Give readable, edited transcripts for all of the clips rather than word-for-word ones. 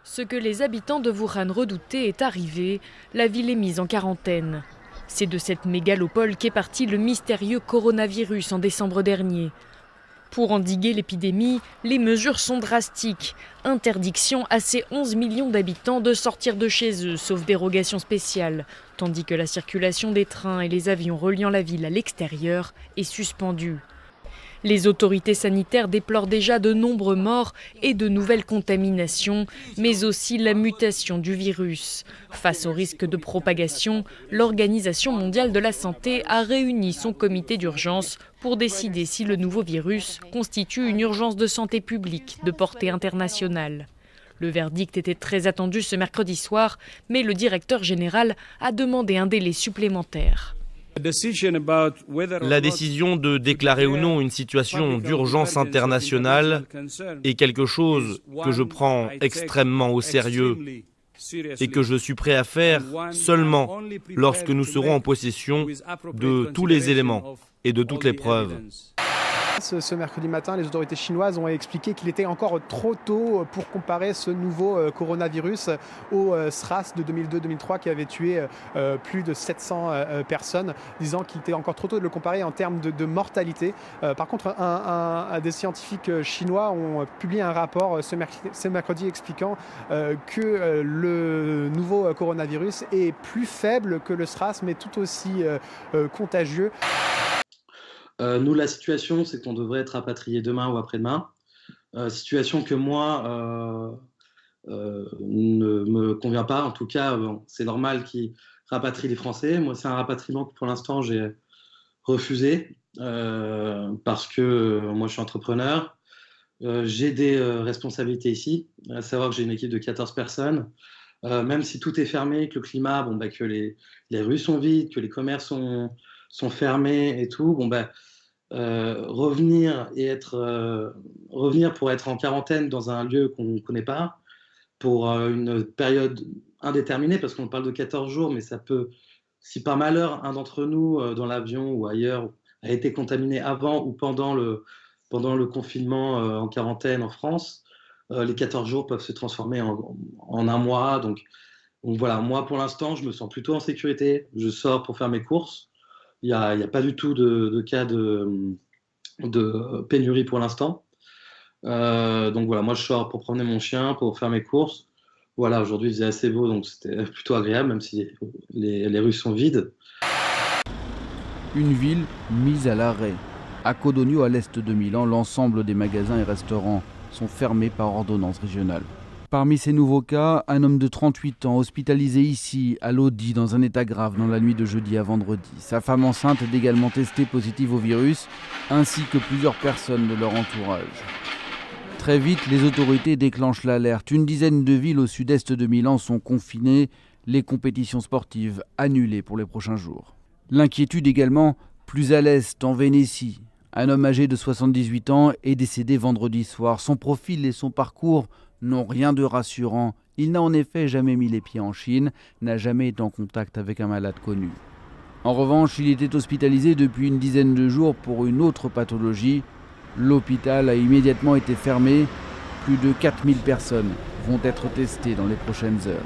Ce que les habitants de Wuhan redoutaient est arrivé, la ville est mise en quarantaine. C'est de cette mégalopole qu'est parti le mystérieux coronavirus en décembre dernier. Pour endiguer l'épidémie, les mesures sont drastiques. Interdiction à ces 11 millions d'habitants de sortir de chez eux, sauf dérogation spéciale, tandis que la circulation des trains et les avions reliant la ville à l'extérieur est suspendue. Les autorités sanitaires déplorent déjà de nombreux morts et de nouvelles contaminations, mais aussi la mutation du virus. Face au risque de propagation, l'Organisation mondiale de la santé a réuni son comité d'urgence pour décider si le nouveau virus constitue une urgence de santé publique de portée internationale. Le verdict était très attendu ce mercredi soir, mais le directeur général a demandé un délai supplémentaire. La décision de déclarer ou non une situation d'urgence internationale est quelque chose que je prends extrêmement au sérieux et que je suis prêt à faire seulement lorsque nous serons en possession de tous les éléments et de toutes les preuves. Ce mercredi matin, les autorités chinoises ont expliqué qu'il était encore trop tôt pour comparer ce nouveau coronavirus au SRAS de 2002-2003 qui avait tué plus de 700 personnes, disant qu'il était encore trop tôt de le comparer en termes de mortalité. Par contre, des scientifiques chinois ont publié un rapport ce mercredi expliquant que le nouveau coronavirus est plus faible que le SRAS, mais tout aussi contagieux. Nous, la situation, c'est qu'on devrait être rapatrié demain ou après-demain. Situation que moi ne me convient pas. En tout cas, c'est normal qu'ils rapatrient les Français. Moi, c'est un rapatriement que pour l'instant, j'ai refusé parce que moi, je suis entrepreneur. J'ai des responsabilités ici, à savoir que j'ai une équipe de 14 personnes. Même si tout est fermé, que le climat, que les rues sont vides, que les commerces sont fermés et tout, revenir pour être en quarantaine dans un lieu qu'on ne connaît pas pour une période indéterminée, parce qu'on parle de 14 jours, mais ça peut, si par malheur un d'entre nous dans l'avion ou ailleurs a été contaminé avant ou pendant le confinement en quarantaine en France, les 14 jours peuvent se transformer en un mois. Donc voilà, moi pour l'instant je me sens plutôt en sécurité, je sors pour faire mes courses. Il n'y a pas du tout de cas de pénurie pour l'instant. Donc voilà, moi je sors pour promener mon chien, pour faire mes courses. Voilà, aujourd'hui il faisait assez beau, donc c'était plutôt agréable, même si les rues sont vides. Une ville mise à l'arrêt. À Codogno, à l'est de Milan, l'ensemble des magasins et restaurants sont fermés par ordonnance régionale. Parmi ces nouveaux cas, un homme de 38 ans hospitalisé ici, à Lodi, dans un état grave dans la nuit de jeudi à vendredi. Sa femme enceinte est également testée positive au virus, ainsi que plusieurs personnes de leur entourage. Très vite, les autorités déclenchent l'alerte. Une dizaine de villes au sud-est de Milan sont confinées, les compétitions sportives annulées pour les prochains jours. L'inquiétude également, plus à l'est, en Vénétie. Un homme âgé de 78 ans est décédé vendredi soir. Son profil et son parcours n'ont rien de rassurant. Il n'a en effet jamais mis les pieds en Chine, n'a jamais été en contact avec un malade connu. En revanche, il était hospitalisé depuis une dizaine de jours pour une autre pathologie. L'hôpital a immédiatement été fermé. Plus de 4000 personnes vont être testées dans les prochaines heures.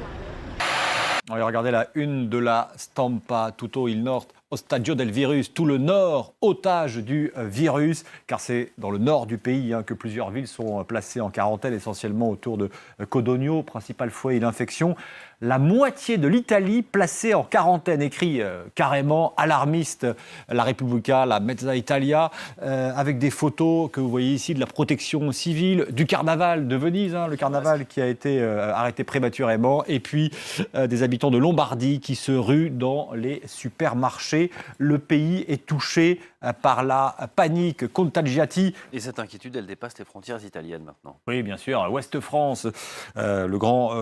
Regardez la une de la Stampa, tutto il nord ostaggio del virus, tout le nord otage du virus, car c'est dans le nord du pays que plusieurs villes sont placées en quarantaine, essentiellement autour de Codogno, principal foyer d'infection. La moitié de l'Italie placée en quarantaine, écrit carrément alarmiste la Repubblica, la Mezza Italia, avec des photos que vous voyez ici de la protection civile, du carnaval de Venise, le carnaval qui a été arrêté prématurément, et puis des habitants de Lombardie qui se ruent dans les supermarchés. Le pays est touché par la panique contagiati. Et cette inquiétude, elle dépasse les frontières italiennes maintenant. Oui, bien sûr. Ouest France, le grand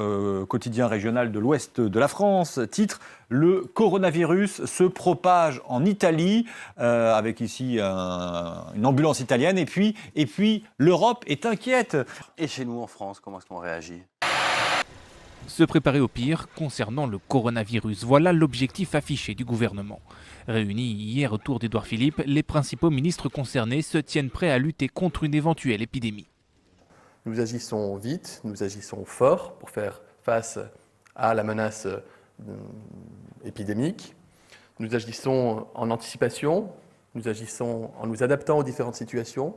quotidien régional de l'ouest de la France, titre « Le coronavirus se propage en Italie », avec ici une ambulance italienne. Et puis l'Europe est inquiète. Et chez nous, en France, comment est-ce qu'on réagit ? Se préparer au pire concernant le coronavirus. Voilà l'objectif affiché du gouvernement. Réunis hier autour d'Édouard Philippe, les principaux ministres concernés se tiennent prêts à lutter contre une éventuelle épidémie. Nous agissons vite, nous agissons fort pour faire face à la menace épidémique. Nous agissons en anticipation, nous agissons en nous adaptant aux différentes situations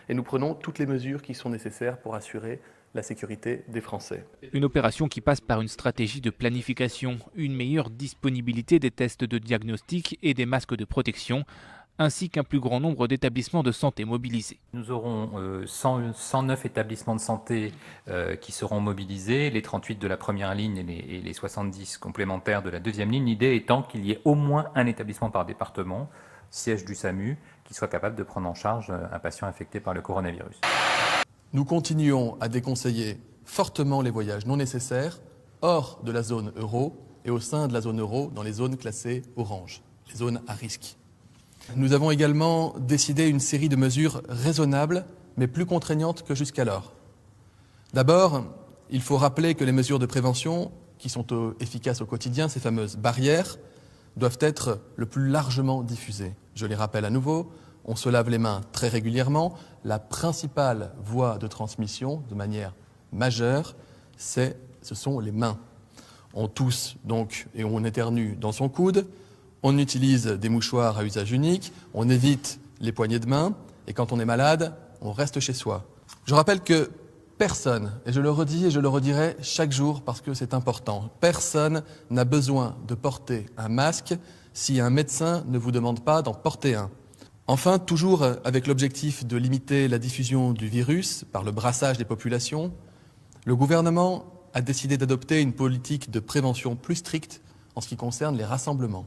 et nous prenons toutes les mesures qui sont nécessaires pour assurer la sécurité des Français. Une opération qui passe par une stratégie de planification, une meilleure disponibilité des tests de diagnostic et des masques de protection, ainsi qu'un plus grand nombre d'établissements de santé mobilisés. Nous aurons 109 établissements de santé qui seront mobilisés, les 38 de la première ligne et les 70 complémentaires de la deuxième ligne, l'idée étant qu'il y ait au moins un établissement par département, siège du SAMU, qui soit capable de prendre en charge un patient infecté par le coronavirus. Nous continuons à déconseiller fortement les voyages non nécessaires hors de la zone euro et au sein de la zone euro dans les zones classées orange, les zones à risque. Nous avons également décidé une série de mesures raisonnables mais plus contraignantes que jusqu'alors. D'abord, il faut rappeler que les mesures de prévention qui sont efficaces au quotidien, ces fameuses barrières, doivent être le plus largement diffusées. Je les rappelle à nouveau, on se lave les mains très régulièrement. La principale voie de transmission, de manière majeure, ce sont les mains. On tousse donc et on éternue dans son coude, on utilise des mouchoirs à usage unique, on évite les poignées de main et quand on est malade, on reste chez soi. Je rappelle que personne, et je le redis et je le redirai chaque jour parce que c'est important, personne n'a besoin de porter un masque si un médecin ne vous demande pas d'en porter un. Enfin, toujours avec l'objectif de limiter la diffusion du virus par le brassage des populations, le gouvernement a décidé d'adopter une politique de prévention plus stricte en ce qui concerne les rassemblements.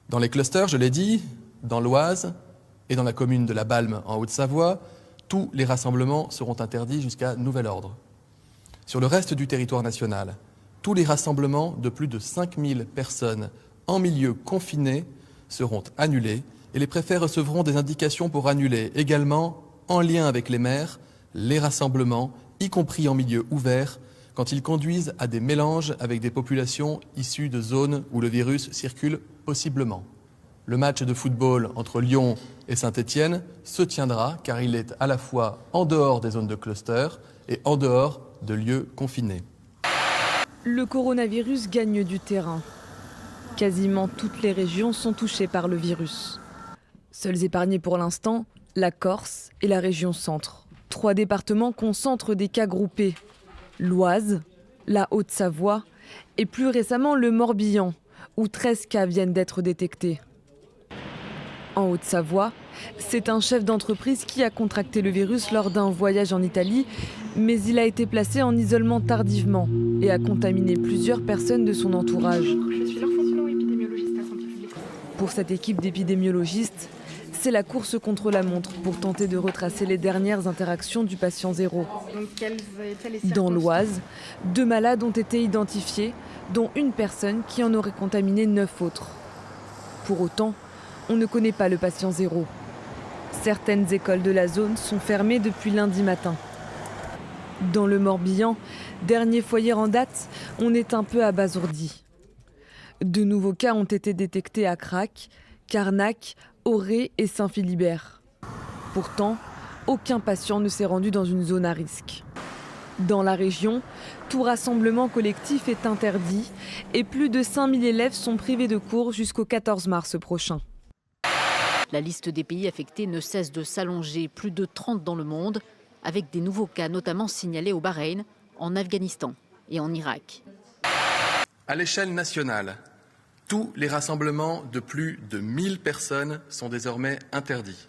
Dans les clusters, je l'ai dit, dans l'Oise et dans la commune de La Balme en Haute-Savoie, tous les rassemblements seront interdits jusqu'à nouvel ordre. Sur le reste du territoire national, tous les rassemblements de plus de 5000 personnes en milieu confiné seront annulés et les préfets recevront des indications pour annuler également, en lien avec les maires, les rassemblements, y compris en milieu ouvert, quand ils conduisent à des mélanges avec des populations issues de zones où le virus circule possiblement. Le match de football entre Lyon et Saint-Étienne se tiendra car il est à la fois en dehors des zones de cluster et en dehors de lieux confinés. Le coronavirus gagne du terrain. Quasiment toutes les régions sont touchées par le virus. Seules épargnées pour l'instant, la Corse et la région Centre. 3 départements concentrent des cas groupés. L'Oise, la Haute-Savoie et plus récemment le Morbihan, où 13 cas viennent d'être détectés. En Haute-Savoie, c'est un chef d'entreprise qui a contracté le virus lors d'un voyage en Italie, mais il a été placé en isolement tardivement et a contaminé plusieurs personnes de son entourage. Je suis l'infectiologue épidémiologiste à Santé publique. Pour cette équipe d'épidémiologistes, c'est la course contre la montre pour tenter de retracer les dernières interactions du patient zéro. Donc, dans l'Oise, 2 malades ont été identifiés, dont une personne qui en aurait contaminé 9 autres. Pour autant, on ne connaît pas le patient zéro. Certaines écoles de la zone sont fermées depuis lundi matin. Dans le Morbihan, dernier foyer en date, on est un peu abasourdi. 2 nouveaux cas ont été détectés à Crac, Carnac, Auray et Saint-Philibert. Pourtant, aucun patient ne s'est rendu dans une zone à risque. Dans la région, tout rassemblement collectif est interdit et plus de 5000 élèves sont privés de cours jusqu'au 14 mars prochain. La liste des pays affectés ne cesse de s'allonger, plus de 30 dans le monde, avec des nouveaux cas notamment signalés au Bahreïn, en Afghanistan et en Irak. À l'échelle nationale, tous les rassemblements de plus de 1000 personnes sont désormais interdits.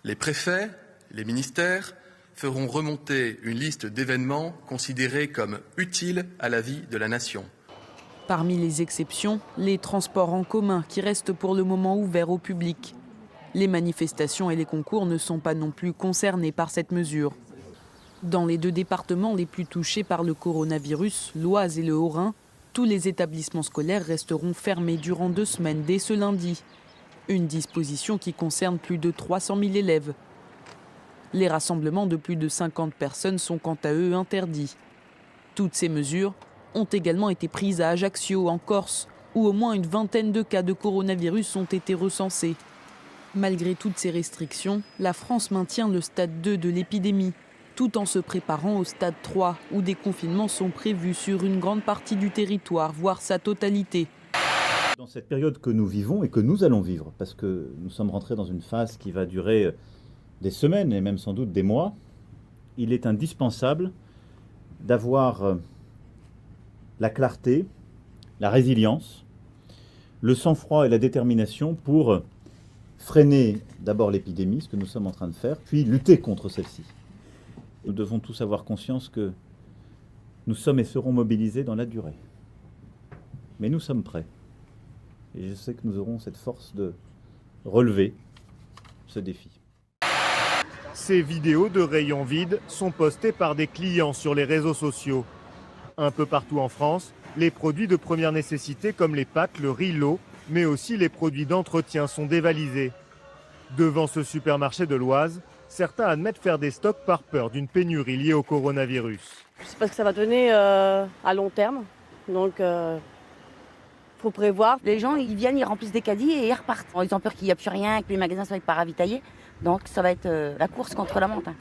Les préfets, les ministères feront remonter une liste d'événements considérés comme utiles à la vie de la nation. Parmi les exceptions, les transports en commun qui restent pour le moment ouverts au public. Les manifestations et les concours ne sont pas non plus concernés par cette mesure. Dans les 2 départements les plus touchés par le coronavirus, l'Oise et le Haut-Rhin, tous les établissements scolaires resteront fermés durant 2 semaines dès ce lundi. Une disposition qui concerne plus de 300 000 élèves. Les rassemblements de plus de 50 personnes sont quant à eux interdits. Toutes ces mesures ont également été prises à Ajaccio, en Corse, où au moins une vingtaine de cas de coronavirus ont été recensés. Malgré toutes ces restrictions, la France maintient le stade 2 de l'épidémie, tout en se préparant au stade 3, où des confinements sont prévus sur une grande partie du territoire, voire sa totalité. Dans cette période que nous vivons et que nous allons vivre, parce que nous sommes rentrés dans une phase qui va durer des semaines et même sans doute des mois, il est indispensable d'avoir la clarté, la résilience, le sang-froid et la détermination pour freiner d'abord l'épidémie, ce que nous sommes en train de faire, puis lutter contre celle-ci. Nous devons tous avoir conscience que nous sommes et serons mobilisés dans la durée. Mais nous sommes prêts. Et je sais que nous aurons cette force de relever ce défi. Ces vidéos de rayons vides sont postées par des clients sur les réseaux sociaux. Un peu partout en France, les produits de première nécessité comme les pâtes, le riz, l'eau, mais aussi les produits d'entretien sont dévalisés. Devant ce supermarché de l'Oise, certains admettent faire des stocks par peur d'une pénurie liée au coronavirus. Je ne sais pas ce que ça va donner à long terme, donc faut prévoir. Les gens, ils viennent, ils remplissent des caddies et ils repartent. Ils ont peur qu'il n'y a plus rien, que les magasins soient pas ravitaillés. Donc ça va être la course contre la montagne.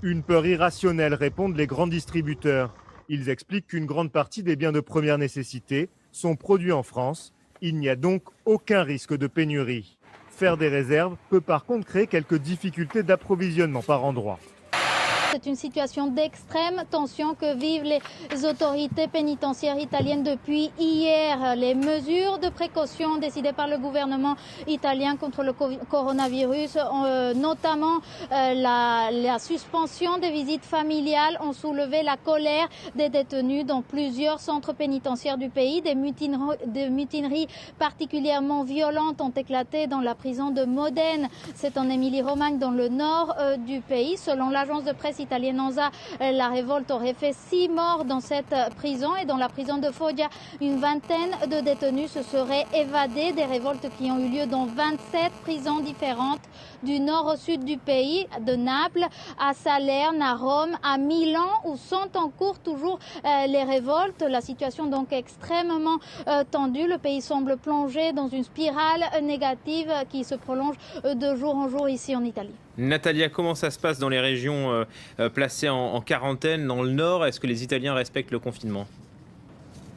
Une peur irrationnelle, répondent les grands distributeurs. Ils expliquent qu'une grande partie des biens de première nécessité sont produits en France. Il n'y a donc aucun risque de pénurie. Faire des réserves peut par contre créer quelques difficultés d'approvisionnement par endroit. C'est une situation d'extrême tension que vivent les autorités pénitentiaires italiennes depuis hier. Les mesures de précaution décidées par le gouvernement italien contre le coronavirus, notamment la suspension des visites familiales, ont soulevé la colère des détenus dans plusieurs centres pénitentiaires du pays. Des mutineries particulièrement violentes ont éclaté dans la prison de Modène. C'est en Émilie-Romagne, dans le nord du pays. Selon l'agence de presse italienne ANSA, la révolte aurait fait 6 morts dans cette prison, et dans la prison de Foggia, une vingtaine de détenus se seraient évadés. Des révoltes qui ont eu lieu dans 27 prisons différentes du nord au sud du pays, de Naples à Salerne, à Rome, à Milan, où sont en cours toujours les révoltes. La situation donc extrêmement tendue. Le pays semble plongé dans une spirale négative qui se prolonge de jour en jour ici en Italie. Natalia, comment ça se passe dans les régions placées en quarantaine dans le nord? Est-ce que les Italiens respectent le confinement?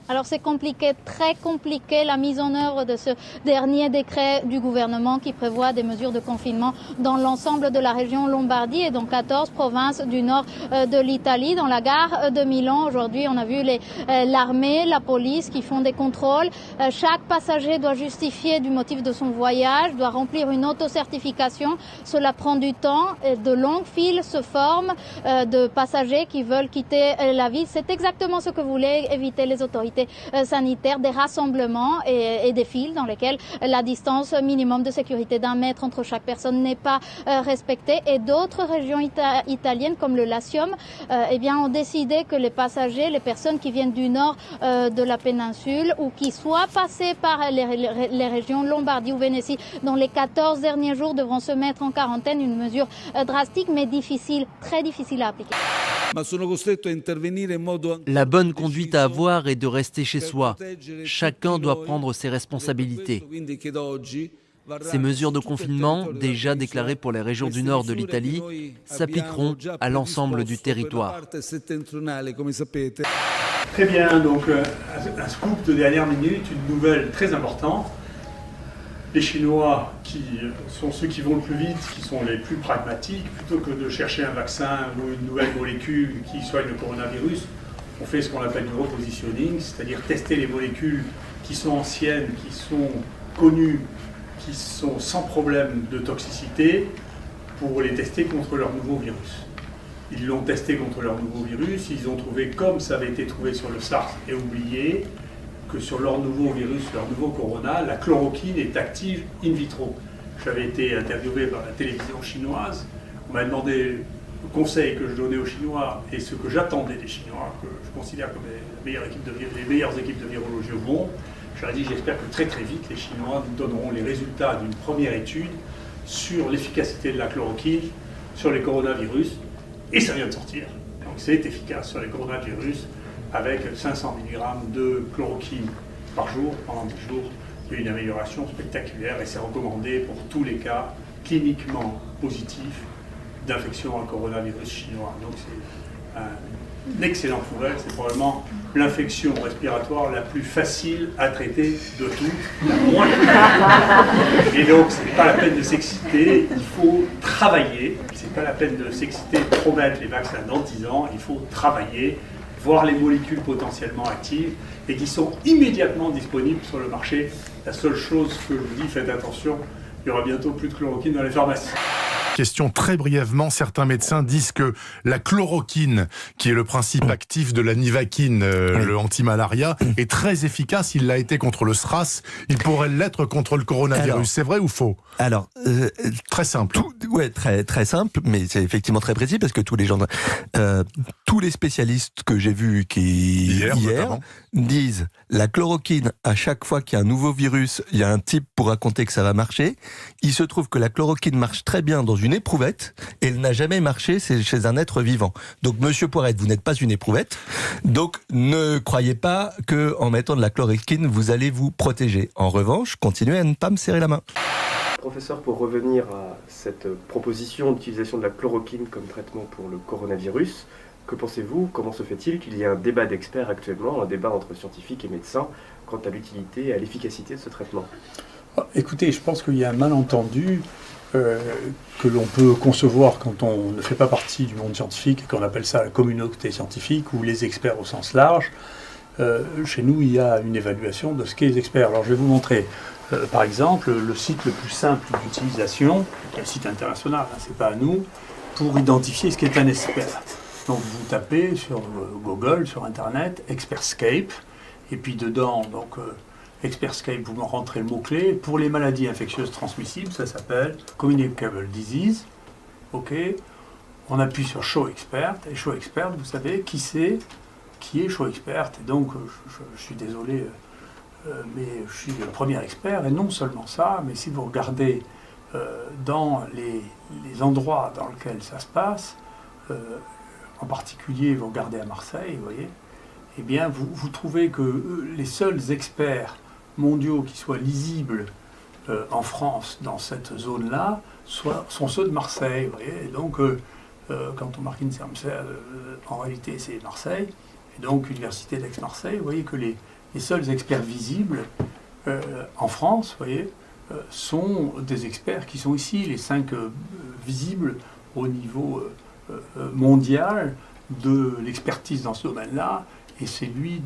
Alors c'est compliqué, très compliqué, la mise en œuvre de ce dernier décret du gouvernement qui prévoit des mesures de confinement dans l'ensemble de la région Lombardie et dans 14 provinces du nord de l'Italie. Dans la gare de Milan, aujourd'hui, on a vu l'armée, la police qui font des contrôles. Chaque passager doit justifier du motif de son voyage, doit remplir une autocertification. Cela prend du temps. De longues files se forment de passagers qui veulent quitter la ville. C'est exactement ce que voulaient éviter les autorités sanitaires, des rassemblements et des files dans lesquelles la distance minimum de sécurité d'1 mètre entre chaque personne n'est pas respectée. Et d'autres régions italiennes comme le Latium ont décidé que les passagers, les personnes qui viennent du nord de la péninsule ou qui soient passés par les régions Lombardie ou Vénétie dans les 14 derniers jours devront se mettre en quarantaine, une mesure drastique mais difficile, très difficile à appliquer. La bonne conduite à avoir est de rester chez soi. Chacun doit prendre ses responsabilités. Ces mesures de confinement, déjà déclarées pour les régions du nord de l'Italie, s'appliqueront à l'ensemble du territoire. Très bien, donc un scoop de dernière minute, une nouvelle très importante. Les Chinois, qui sont ceux qui vont le plus vite, qui sont les plus pragmatiques, plutôt que de chercher un vaccin ou une nouvelle molécule qui soigne le coronavirus, on fait ce qu'on appelle du repositioning, c'est-à-dire tester les molécules qui sont anciennes, qui sont connues, qui sont sans problème de toxicité, pour les tester contre leur nouveau virus. Ils l'ont testé contre leur nouveau virus, ils ont trouvé, comme ça avait été trouvé sur le SARS et oublié, que sur leur nouveau virus, leur nouveau corona, la chloroquine est active in vitro. J'avais été interviewé par la télévision chinoise, on m'a demandé le conseil que je donnais aux Chinois et ce que j'attendais des Chinois, que je considère comme les meilleures équipes de virologie au monde. Je leur ai dit, j'espère que très très vite, les Chinois nous donneront les résultats d'une première étude sur l'efficacité de la chloroquine sur les coronavirus, et ça vient de sortir. Donc c'est efficace sur les coronavirus, avec 500 mg de chloroquine par jour, pendant 10 jours. Il y a une amélioration spectaculaire et c'est recommandé pour tous les cas cliniquement positifs d'infection à coronavirus chinois. Donc c'est une excellente nouvelle, c'est probablement l'infection respiratoire la plus facile à traiter de toutes, la moins. Et donc c'est pas la peine de s'exciter, il faut travailler. C'est pas la peine de s'exciter, de promettre les vaccins dans 10 ans, il faut travailler, voir les molécules potentiellement actives et qui sont immédiatement disponibles sur le marché. La seule chose que je vous dis, faites attention, il y aura bientôt plus de chloroquine dans les pharmacies. Question très brièvement, certains médecins disent que la chloroquine, qui est le principe actif de la nivaquine, le anti-malaria, est très efficace. Il l'a été contre le SRAS, il pourrait l'être contre le coronavirus. C'est vrai ou faux? Alors, très simple. Ouais, très simple, mais c'est effectivement très précis parce que tous les spécialistes que j'ai vus hier disent la chloroquine, à chaque fois qu'il y a un nouveau virus, il y a un type pour raconter que ça va marcher. Il se trouve que la chloroquine marche très bien dans une éprouvette et elle n'a jamais marché chez un être vivant. Donc, Monsieur Poirette, vous n'êtes pas une éprouvette. Donc, ne croyez pas que en mettant de la chloroquine, vous allez vous protéger. En revanche, continuez à ne pas me serrer la main. Professeur, pour revenir à cette proposition d'utilisation de la chloroquine comme traitement pour le coronavirus, que pensez-vous? Comment se fait-il qu'il y ait un débat d'experts actuellement, un débat entre scientifiques et médecins, quant à l'utilité et à l'efficacité de ce traitement? Écoutez, je pense qu'il y a un malentendu que l'on peut concevoir quand on ne fait pas partie du monde scientifique et qu'on appelle ça la communauté scientifique ou les experts au sens large. Chez nous, il y a une évaluation de ce qu'est les experts. Alors, je vais vous montrer. Par exemple, le site le plus simple d'utilisation, qui est un site international, hein, c'est pas à nous, pour identifier ce qu'est un expert. Donc vous tapez sur Google, sur Internet, Expertscape, et puis dedans, donc Expertscape, vous rentrez le mot-clé. Pour les maladies infectieuses transmissibles, ça s'appelle Communicable Disease. Ok, on appuie sur Show Expert, et Show Expert, vous savez qui c'est, qui est Show Expert, et donc je suis désolé, mais je suis le premier expert, et non seulement ça, mais si vous regardez dans les endroits dans lesquels ça se passe, en particulier vous regardez à Marseille, vous voyez, eh bien vous trouvez que les seuls experts mondiaux qui soient lisibles en France dans cette zone-là sont ceux de Marseille, vous voyez, et donc quand on marque INSERM, en réalité c'est Marseille, et donc Université d'Aix-Marseille, vous voyez que les seuls experts visibles en France, vous voyez, sont des experts qui sont ici, les 5 visibles au niveau mondial de l'expertise dans ce domaine-là, et c'est lui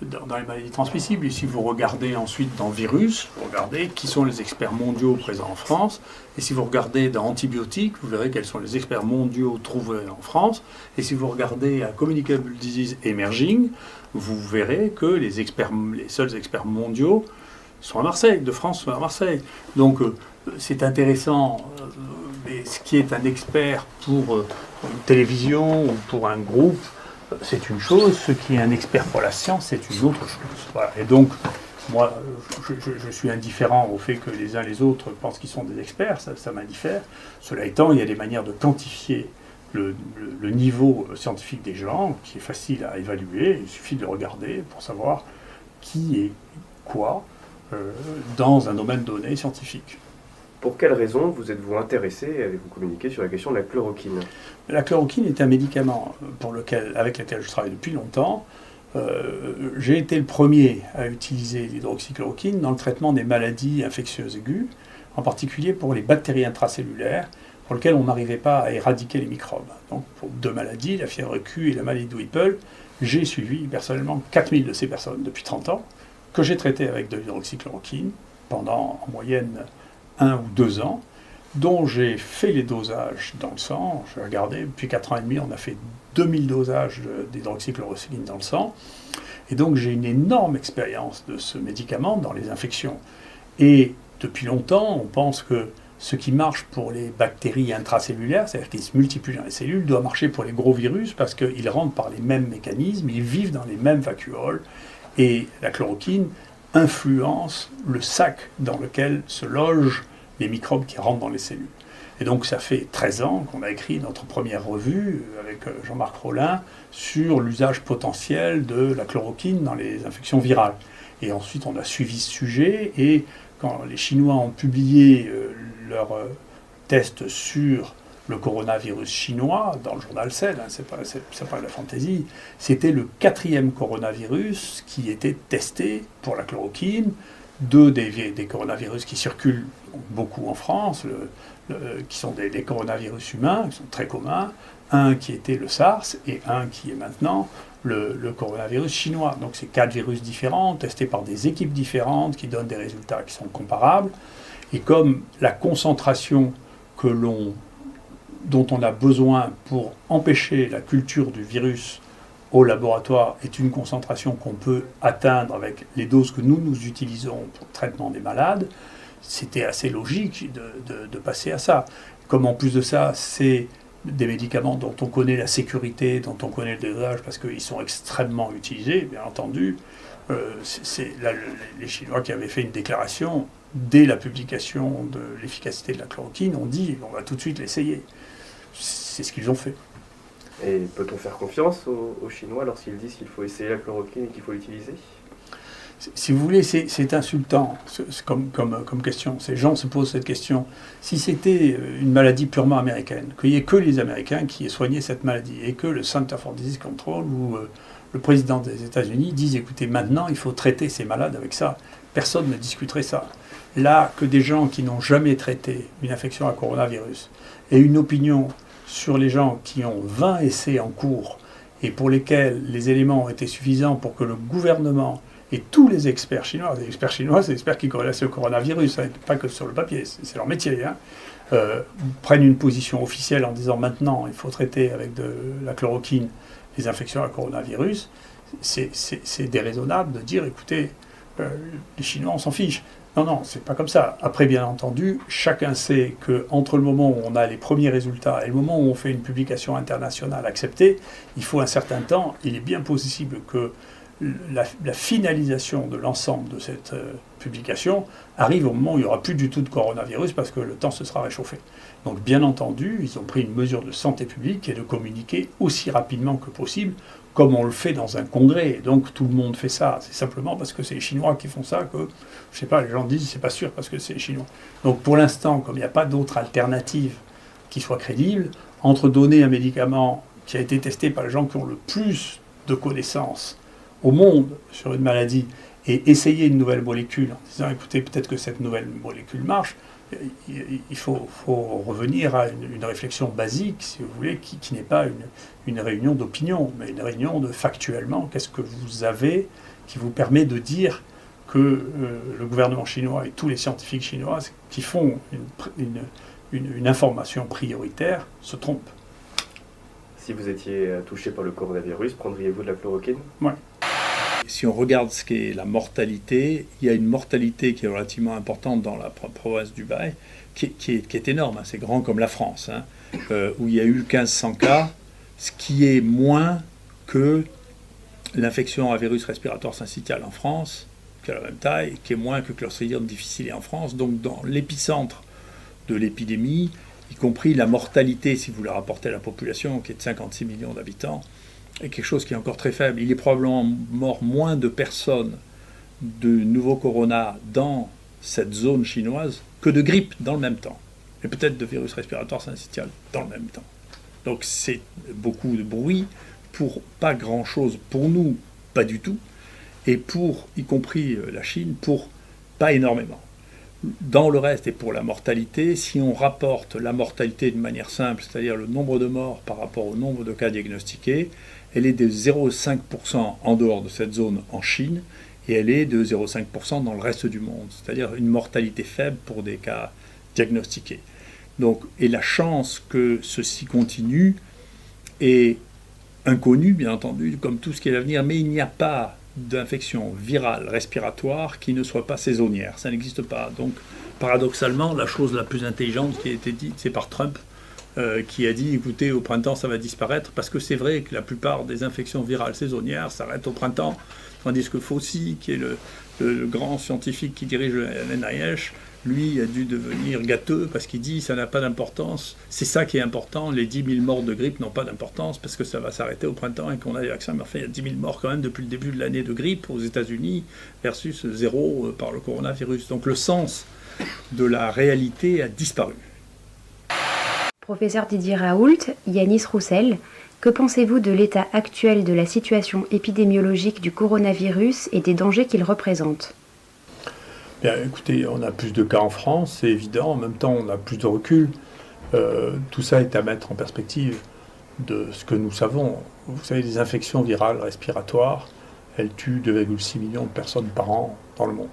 dans les maladies transmissibles. Et si vous regardez ensuite dans virus, vous regardez qui sont les experts mondiaux présents en France, et si vous regardez dans antibiotiques, vous verrez quels sont les experts mondiaux trouvés en France, et si vous regardez à Communicable Disease Emerging, vous verrez que les seuls experts mondiaux sont à Marseille, de France sont à Marseille. Donc c'est intéressant, mais ce qui est un expert pour une télévision ou pour un groupe, c'est une chose, ce qui est un expert pour la science, c'est une autre chose. Voilà. Et donc, moi, je suis indifférent au fait que les uns les autres pensent qu'ils sont des experts, ça m'indiffère. Cela étant, il y a des manières de quantifier le niveau scientifique des gens, qui est facile à évaluer. Il suffit de regarder pour savoir qui est quoi dans un domaine donné scientifique. Pour quelles raisons vous êtes-vous intéressé et avez-vous communiqué sur la question de la chloroquine? La chloroquine est un médicament avec lequel je travaille depuis longtemps. J'ai été le premier à utiliser l'hydroxychloroquine dans le traitement des maladies infectieuses aiguës, en particulier pour les bactéries intracellulaires, pour lesquelles on n'arrivait pas à éradiquer les microbes. Donc pour 2 maladies, la fièvre Q et la maladie de Whipple, j'ai suivi personnellement 4000 de ces personnes depuis 30 ans, que j'ai traitées avec de l'hydroxychloroquine pendant en moyenne 1 ou 2 ans, dont j'ai fait les dosages dans le sang. J'ai regardé, depuis 4 ans et demi, on a fait 2000 dosages d'hydroxychloroquine dans le sang. Et donc j'ai une énorme expérience de ce médicament dans les infections. Et depuis longtemps, on pense que ce qui marche pour les bactéries intracellulaires, c'est-à-dire qu'ils se multiplient dans les cellules, doit marcher pour les gros virus parce qu'ils rentrent par les mêmes mécanismes, ils vivent dans les mêmes vacuoles. Et la chloroquine influence le sac dans lequel se logent les microbes qui rentrent dans les cellules. Et donc ça fait 13 ans qu'on a écrit notre première revue avec Jean-Marc Rollin sur l'usage potentiel de la chloroquine dans les infections virales. Et ensuite on a suivi ce sujet, et quand les Chinois ont publié leurs tests sur le coronavirus chinois, dans le journal Cell, hein, c'est pas de la fantaisie, c'était le 4e coronavirus qui était testé pour la chloroquine. 2 des coronavirus qui circulent beaucoup en France, qui sont des coronavirus humains, qui sont très communs, un qui était le SARS et un qui est maintenant le coronavirus chinois. Donc c'est 4 virus différents, testés par des équipes différentes, qui donnent des résultats qui sont comparables. Et comme la concentration dont on a besoin pour empêcher la culture du virus au laboratoire est une concentration qu'on peut atteindre avec les doses que nous utilisons pour le traitement des malades, c'était assez logique de passer à ça. Comme en plus de ça, c'est des médicaments dont on connaît la sécurité, dont on connaît le dosage, parce qu'ils sont extrêmement utilisés, bien entendu. C'est les Chinois qui avaient fait une déclaration dès la publication de l'efficacité de la chloroquine, ont dit on va tout de suite l'essayer. C'est ce qu'ils ont fait. Et peut-on faire confiance aux Chinois lorsqu'ils disent qu'il faut essayer la chloroquine et qu'il faut l'utiliser? Si vous voulez, c'est insultant comme question. Ces gens se posent cette question. Si c'était une maladie purement américaine, qu'il n'y ait que les Américains qui aient soigné cette maladie, et que le Center for Disease Control ou le président des États-Unis disent écoutez, maintenant il faut traiter ces malades avec ça, personne ne discuterait ça. Là, que des gens qui n'ont jamais traité une infection à coronavirus aient une opinion sur les gens qui ont 20 essais en cours et pour lesquels les éléments ont été suffisants pour que le gouvernement et tous les experts chinois, c'est des experts qui connaissent le coronavirus, hein, pas que sur le papier, c'est leur métier, hein, prennent une position officielle en disant maintenant il faut traiter avec de la chloroquine les infections à coronavirus, c'est déraisonnable de dire écoutez, les Chinois on s'en fiche. Non, c'est pas comme ça. Après, bien entendu, chacun sait qu'entre le moment où on a les premiers résultats et le moment où on fait une publication internationale acceptée, il faut un certain temps. Il est bien possible que la finalisation de l'ensemble de cette publication arrive au moment où il n'y aura plus du tout de coronavirus parce que le temps se sera réchauffé. Donc, bien entendu, ils ont pris une mesure de santé publique qui est de communiquer aussi rapidement que possible, comme on le fait dans un congrès. Donc tout le monde fait ça. C'est simplement parce que c'est les Chinois qui font ça que, je sais pas, les gens disent c'est pas sûr parce que c'est les Chinois. Donc pour l'instant, comme il n'y a pas d'autre alternative qui soit crédible, entre donner un médicament qui a été testé par les gens qui ont le plus de connaissances au monde sur une maladie et essayer une nouvelle molécule en disant écoutez, peut-être que cette nouvelle molécule marche, il faut revenir à une réflexion basique, si vous voulez, qui n'est pas une réunion d'opinion, mais une réunion de factuellement, qu'est-ce que vous avez qui vous permet de dire que le gouvernement chinois et tous les scientifiques chinois qui font une information prioritaire se trompent. Si vous étiez touché par le coronavirus, prendriez-vous de la chloroquine? Oui. Si on regarde ce qu'est la mortalité, il y a une mortalité qui est relativement importante dans la province d'Hubei, qui est énorme, hein, c'est grand comme la France, hein, où il y a eu 1500 cas, ce qui est moins que l'infection à virus respiratoire syncytial en France, qui a la même taille, qui est moins que Clostridium difficile en France. Donc dans l'épicentre de l'épidémie, y compris la mortalité, si vous la rapportez à la population, qui est de 56 millions d'habitants, est quelque chose qui est encore très faible. Il est probablement mort moins de personnes de nouveau corona dans cette zone chinoise que de grippe dans le même temps. Et peut-être de virus respiratoire syncytial dans le même temps. Donc c'est beaucoup de bruit pour pas grand-chose, pour nous, pas du tout, et pour, y compris la Chine, pour pas énormément. Dans le reste, et pour la mortalité, si on rapporte la mortalité de manière simple, c'est-à-dire le nombre de morts par rapport au nombre de cas diagnostiqués, elle est de 0,5% en dehors de cette zone en Chine, et elle est de 0,5% dans le reste du monde, c'est-à-dire une mortalité faible pour des cas diagnostiqués. Donc, et la chance que ceci continue est inconnue, bien entendu, comme tout ce qui est l'avenir, mais il n'y a pas d'infection virale respiratoire qui ne soit pas saisonnière. Ça n'existe pas. Donc, paradoxalement, la chose la plus intelligente qui a été dite, c'est par Trump, qui a dit, écoutez, au printemps, ça va disparaître, parce que c'est vrai que la plupart des infections virales saisonnières s'arrêtent au printemps, tandis que Fauci, qui est le grand scientifique qui dirige le NIH, lui a dû devenir gâteux parce qu'il dit ça n'a pas d'importance. C'est ça qui est important. Les 10 000 morts de grippe n'ont pas d'importance parce que ça va s'arrêter au printemps et qu'on a des vaccins. Mais enfin, il y a 10 000 morts quand même depuis le début de l'année de grippe aux États-Unis versus 0 par le coronavirus. Donc le sens de la réalité a disparu. Professeur Didier Raoult, Yanis Roussel, que pensez-vous de l'état actuel de la situation épidémiologique du coronavirus et des dangers qu'il représente? Bien, écoutez, on a plus de cas en France, c'est évident. En même temps, on a plus de recul. Tout ça est à mettre en perspective de ce que nous savons. Vous savez, les infections virales respiratoires, elles tuent 2,6 millions de personnes par an dans le monde.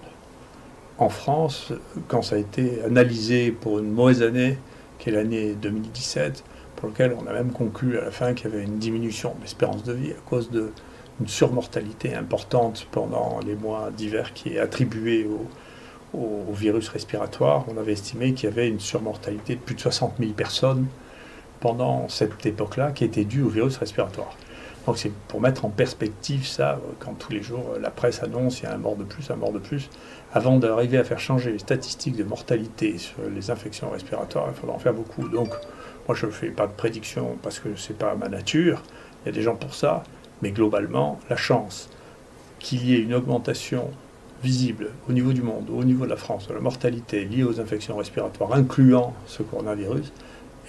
En France, quand ça a été analysé pour une mauvaise année, qui est l'année 2017, pour lequel on a même conclu à la fin qu'il y avait une diminution de l'espérance de vie à cause d'une surmortalité importante pendant les mois d'hiver qui est attribuée au virus respiratoire. On avait estimé qu'il y avait une surmortalité de plus de 60 000 personnes pendant cette époque-là qui était due au virus respiratoire. Donc c'est pour mettre en perspective ça, quand tous les jours la presse annonce il y a un mort de plus, avant d'arriver à faire changer les statistiques de mortalité sur les infections respiratoires, il faudra en faire beaucoup. Donc moi je ne fais pas de prédiction parce que ce n'est pas ma nature, il y a des gens pour ça, mais globalement la chance qu'il y ait une augmentation visible au niveau du monde, au niveau de la France, de la mortalité liée aux infections respiratoires, incluant ce coronavirus,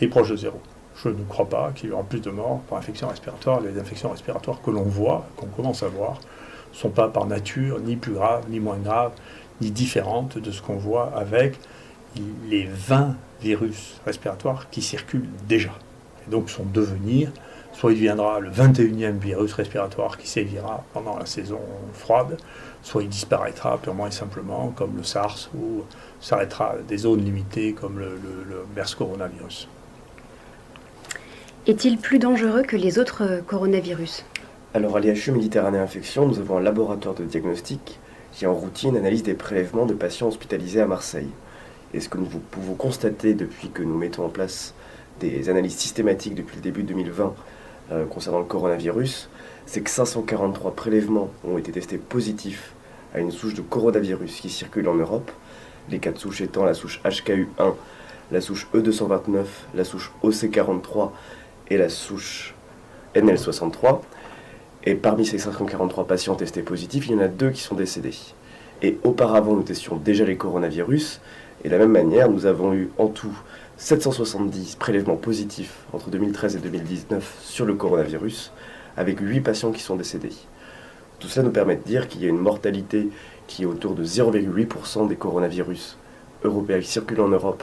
est proche de zéro. Je ne crois pas qu'il y aura plus de morts par infection respiratoire. Les infections respiratoires que l'on voit, qu'on commence à voir, ne sont pas par nature ni plus graves, ni moins graves, ni différentes de ce qu'on voit avec les 20 virus respiratoires qui circulent déjà. Et donc son devenir, soit il deviendra le 21e virus respiratoire qui sévira pendant la saison froide, soit il disparaîtra purement et simplement comme le SARS ou s'arrêtera à des zones limitées comme le MERS coronavirus. Est-il plus dangereux que les autres coronavirus? Alors à l'IHU Méditerranée Infection, nous avons un laboratoire de diagnostic qui en routine analyse des prélèvements de patients hospitalisés à Marseille. Et ce que nous pouvons constater depuis que nous mettons en place des analyses systématiques depuis le début de 2020 concernant le coronavirus, c'est que 543 prélèvements ont été testés positifs à une souche de coronavirus qui circule en Europe, les cas de souches étant la souche HKU1, la souche E229, la souche OC43 et la souche NL63. Et parmi ces 543 patients testés positifs, il y en a 2 qui sont décédés. Et auparavant, nous testions déjà les coronavirus. Et de la même manière, nous avons eu en tout 770 prélèvements positifs entre 2013 et 2019 sur le coronavirus, avec 8 patients qui sont décédés. Tout ça nous permet de dire qu'il y a une mortalité qui est autour de 0,8% des coronavirus européens qui circulent en Europe.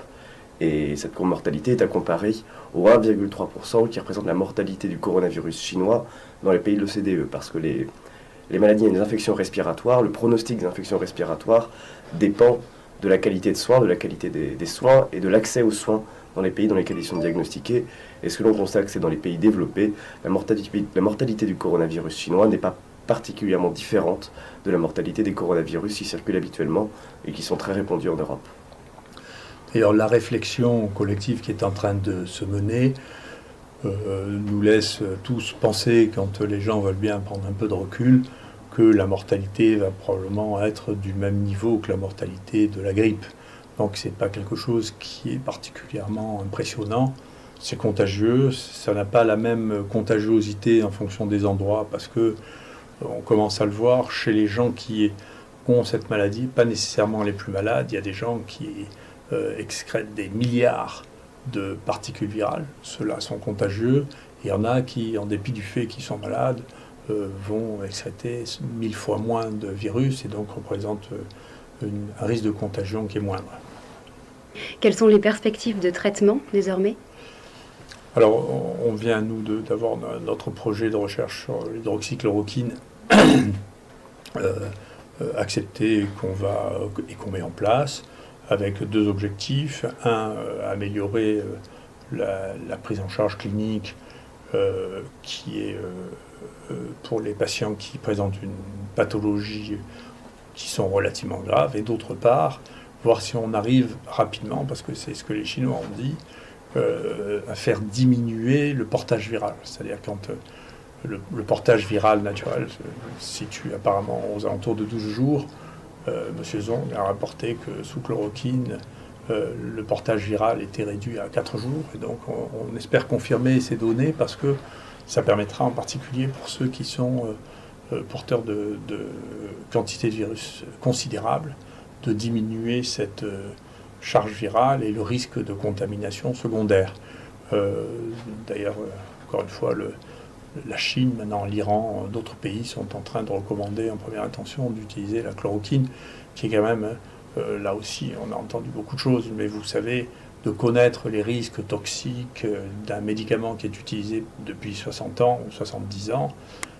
Et cette mortalité est à comparer au 1,3% qui représente la mortalité du coronavirus chinois dans les pays de l'OCDE. Parce que les maladies et les infections respiratoires, le pronostic des infections respiratoires dépend de la qualité de soins, de la qualité des soins et de l'accès aux soins dans les pays dans lesquels ils sont diagnostiqués. Et ce que l'on constate, c'est dans les pays développés, la mortalité du coronavirus chinois n'est pas particulièrement différente de la mortalité des coronavirus qui circulent habituellement et qui sont très répandus en Europe. D'ailleurs, la réflexion collective qui est en train de se mener nous laisse tous penser, quand les gens veulent bien prendre un peu de recul, que la mortalité va probablement être du même niveau que la mortalité de la grippe. Donc ce n'est pas quelque chose qui est particulièrement impressionnant. C'est contagieux, ça n'a pas la même contagiosité en fonction des endroits, parce que on commence à le voir chez les gens qui ont cette maladie, pas nécessairement les plus malades. Il y a des gens qui excrètent des milliards de particules virales, ceux-là sont contagieux. Il y en a qui, en dépit du fait qu'ils sont malades, vont excréter 1000 fois moins de virus et donc représentent un risque de contagion qui est moindre. Quelles sont les perspectives de traitement désormais? Alors, on vient, nous, d'avoir notre projet de recherche sur l'hydroxychloroquine accepté et qu'on met en place, avec 2 objectifs. Un, améliorer la prise en charge clinique qui est pour les patients qui présentent une pathologie qui sont relativement graves, et d'autre part, voir si on arrive rapidement, parce que c'est ce que les Chinois ont dit, à faire diminuer le portage viral. C'est-à-dire quand le portage viral naturel se situe apparemment aux alentours de 12 jours, M. Zong a rapporté que sous chloroquine, le portage viral était réduit à 4 jours. Et donc on espère confirmer ces données parce que ça permettra en particulier pour ceux qui sont porteurs de quantité de virus considérables de diminuer cette charge virale et le risque de contamination secondaire. D'ailleurs, encore une fois, la Chine, maintenant l'Iran, d'autres pays sont en train de recommander en première intention d'utiliser la chloroquine, qui est quand même, là aussi, on a entendu beaucoup de choses, mais vous savez, de connaître les risques toxiques d'un médicament qui est utilisé depuis 60 ans ou 70 ans,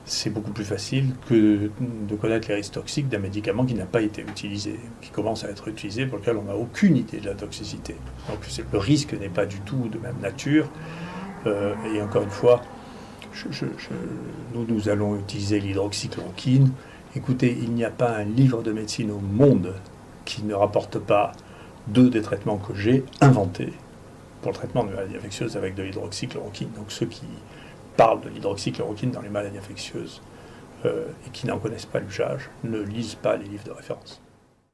c'est beaucoup plus facile que de connaître les risques toxiques d'un médicament qui n'a pas été utilisé, qui commence à être utilisé, pour lequel on n'a aucune idée de la toxicité. Donc le risque n'est pas du tout de même nature. Et encore une fois, nous allons utiliser l'hydroxychloroquine. Écoutez, il n'y a pas un livre de médecine au monde qui ne rapporte pas 2 des traitements que j'ai inventés pour le traitement de maladies infectieuses avec de l'hydroxychloroquine. Donc ceux qui parlent de l'hydroxychloroquine dans les maladies infectieuses et qui n'en connaissent pas l'usage ne lisent pas les livres de référence.